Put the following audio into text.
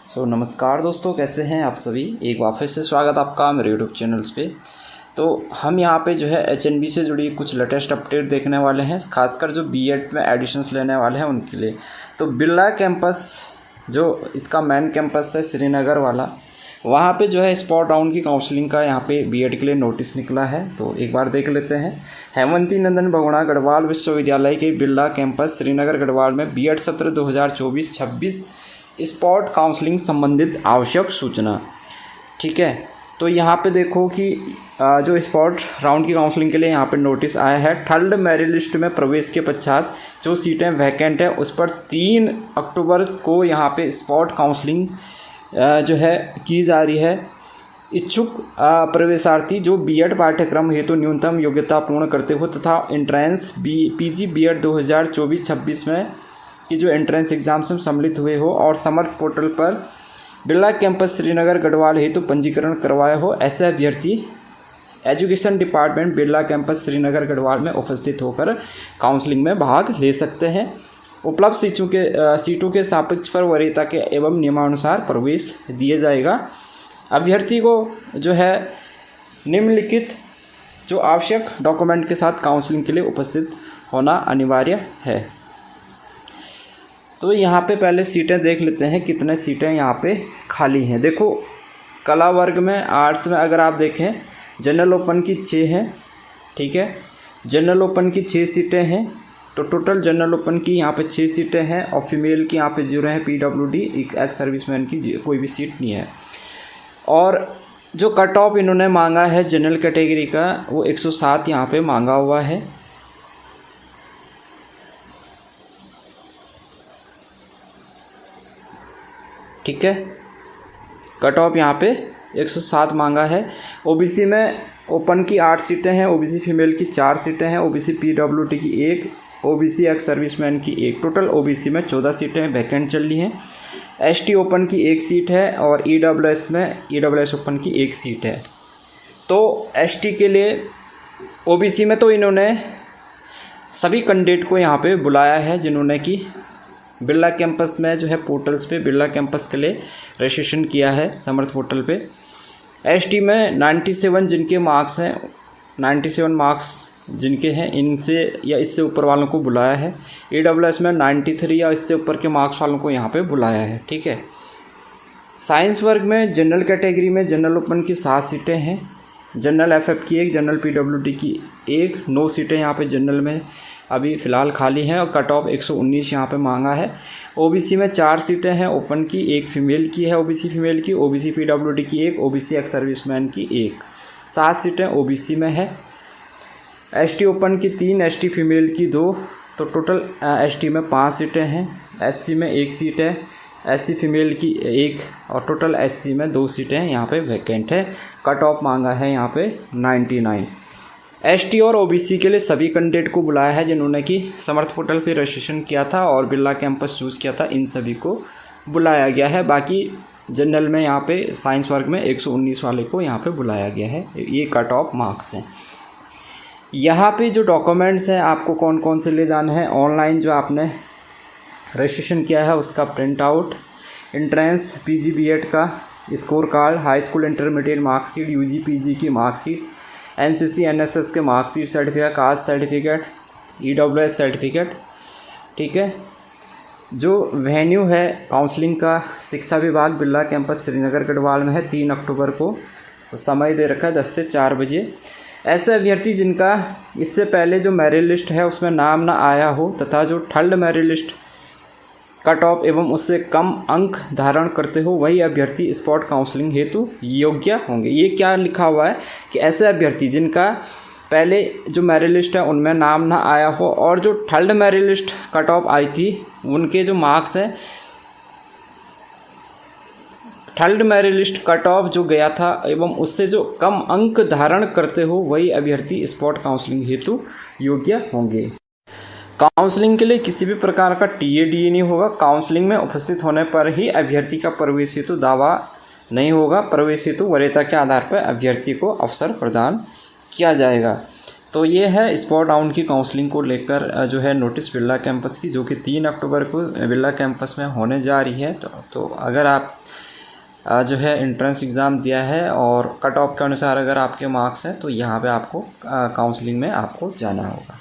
नमस्कार दोस्तों, कैसे हैं आप सभी। एक बार फिर से स्वागत आपका मेरे यूट्यूब चैनल्स पे। तो हम यहाँ पे जो है HNB से जुड़ी कुछ लेटेस्ट अपडेट देखने वाले हैं, खासकर जो बीएड में एडिशंस लेने वाले हैं उनके लिए। तो बिरला कैंपस जो इसका मेन कैंपस है श्रीनगर वाला, वहाँ पे जो है स्पॉट राउंड की काउंसलिंग का यहाँ पे बीएड के लिए नोटिस निकला है। तो एक बार देख लेते हैं। हेमवती नंदन बहुगुणा गढ़वाल विश्वविद्यालय के बिरला कैंपस श्रीनगर गढ़वाल में बीएड सत्र 2024-26 स्पॉट काउंसलिंग संबंधित आवश्यक सूचना। ठीक है, तो यहाँ पे देखो कि जो स्पॉट राउंड की काउंसलिंग के लिए यहाँ पे नोटिस आया है। थर्ड मेरिट लिस्ट में प्रवेश के पश्चात जो सीटें वैकेंट है उस पर 3 अक्टूबर को यहाँ पे स्पॉट काउंसलिंग जो है की जा रही है। इच्छुक प्रवेशार्थी जो बीएड पाठ्यक्रम हेतु न्यूनतम योग्यता पूर्ण करते हो तथा एंट्रेंस पीजी बीएड 2024-26 में कि जो एंट्रेंस एग्जाम में सम्मिलित हुए हो और समर्थ पोर्टल पर बिरला कैंपस श्रीनगर गढ़वाल हेतु पंजीकरण करवाए हो, ऐसे अभ्यर्थी education department Birla campus Srinagar Garhwal में उपस्थित होकर काउंसलिंग में भाग ले सकते हैं। उपलब्ध सीटों के सापेक्ष पर वरीयता के एवं नियमानुसार प्रवेश दिया जाएगा। अभ्यर्थी को जो है निम्नलिखित जो आवश्यक डॉक्यूमेंट के साथ काउंसलिंग के लिए उपस्थित होना अनिवार्य है। तो यहाँ पे पहले सीटें देख लेते हैं, कितने सीटें यहाँ पे खाली हैं। देखो, कला वर्ग में आर्ट्स में अगर आप देखें जनरल ओपन की 6 हैं। ठीक है, जनरल ओपन की 6 सीटें हैं। तो टोटल जनरल ओपन की यहाँ पे 6 सीटें हैं और फीमेल की यहाँ पे 0 हैं। PWD एक्स सर्विसमैन की कोई भी सीट नहीं है। और जो कट ऑफ इन्होंने मांगा है जनरल कैटेगरी का, वो 107 यहाँ पे मांगा हुआ है। ठीक है, कट ऑफ यहाँ पे 107 मांगा है। ओबीसी में ओपन की 8 सीटें हैं, ओबीसी फीमेल की 4 सीटें हैं, ओबीसी PWD की 1, ओबीसी एक्स सर्विसमैन की 1। टोटल ओबीसी में 14 सीटें वैकेंट चल रही हैं। एसटी ओपन की 1 सीट है और ईडब्ल्यूएस में ईडब्ल्यूएस ओपन की 1 सीट है। तो एसटी के लिए ओबीसी में तो इन्होंने सभी कैंडिडेट को यहाँ पे बुलाया है जिन्होंने कि बिरला कैंपस में जो है पोर्टल्स पे बिरला कैंपस के लिए रजिस्ट्रेशन किया है समर्थ पोर्टल पे। एसटी में 97 जिनके मार्क्स हैं, 97 मार्क्स जिनके हैं, इनसे या इससे ऊपर वालों को बुलाया है। ईडब्ल्यूएस में 93 या इससे ऊपर के मार्क्स वालों को यहाँ पे बुलाया है। ठीक है, साइंस वर्ग में जनरल कैटेगरी में जनरल ओपन की 7 सीटें हैं, जनरल एफएफ की 1, जनरल PWD की 1, 9 सीटें यहाँ पे जनरल में अभी फ़िलहाल खाली हैं और कट ऑफ 119 यहाँ पे मांगा है। ओबीसी में 4 सीटें हैं, ओपन की 1 फीमेल की है, ओबीसी फीमेल की, ओबीसी PWD की 1, ओबीसी एक्स सर्विसमैन की 1। 7 सीटें ओबीसी में है। एसटी ओपन की 3, एसटी फीमेल की 2। तो टोटल एसटी में 5 सीटें हैं, एससी में 1 सीट है, एससी फीमेल की 1 और टोटल एससी में 2 सीटें यहाँ पे वैकेंट है। कट ऑफ मांगा है यहाँ पे 99। एसटी और ओबीसी के लिए सभी कैंडिडेट को बुलाया है जिन्होंने कि समर्थ पोर्टल पे रजिस्ट्रेशन किया था और बिरला कैंपस चूज़ किया था, इन सभी को बुलाया गया है। बाकी जनरल में यहाँ पे साइंस वर्ग में 119 वाले को यहाँ पे बुलाया गया है। ये कट ऑफ मार्क्स हैं। यहाँ पे जो डॉक्यूमेंट्स हैं आपको कौन कौन से ले जाने हैं, ऑनलाइन जो आपने रजिस्ट्रेशन किया है उसका print out, entrance PG BEd का score card, high school intermediate marksheet, UG PG की मार्कशीट, एनसीसी एनएसएस के marksheet certificate, caste certificate, EWS certificate. ठीक है, जो वेन्यू है काउंसलिंग का शिक्षा विभाग बिरला कैंपस श्रीनगर गढ़वाल में है। 3 अक्टूबर को समय दे रखा है 10 से 4 बजे। ऐसे अभ्यर्थी जिनका इससे पहले जो मेरिट लिस्ट है उसमें नाम ना आया हो तथा जो third merit list cut of एवं उससे कम अंक धारण करते हो, वही अभ्यर्थी स्पॉट काउंसलिंग हेतु योग्य होंगे। ये क्या लिखा हुआ है कि ऐसे अभ्यर्थी जिनका पहले जो मेरिट लिस्ट है उनमें नाम ना आया हो और जो third merit list cut off आई थी उनके जो मार्क्स हैं, third merit list cut off जो गया था एवं उससे जो कम अंक धारण करते हो, वही अभ्यर्थी स्पॉट काउंसलिंग हेतु योग्य होंगे। काउंसलिंग के लिए किसी भी प्रकार का टीए नहीं होगा। काउंसलिंग में उपस्थित होने पर ही अभ्यर्थी का प्रवेश हेतु दावा नहीं होगा। प्रवेश हेतु वरीयता के आधार पर अभ्यर्थी को अवसर प्रदान किया जाएगा। तो ये है स्पॉट राउंड की काउंसलिंग को लेकर जो है नोटिस बिरला कैंपस की, जो कि 3 अक्टूबर को बिरला कैंपस में होने जा रही है। तो अगर आप जो है एंट्रेंस एग्ज़ाम दिया है और कट ऑफ के अनुसार अगर आपके मार्क्स हैं तो यहाँ पे आपको काउंसलिंग में आपको जाना होगा।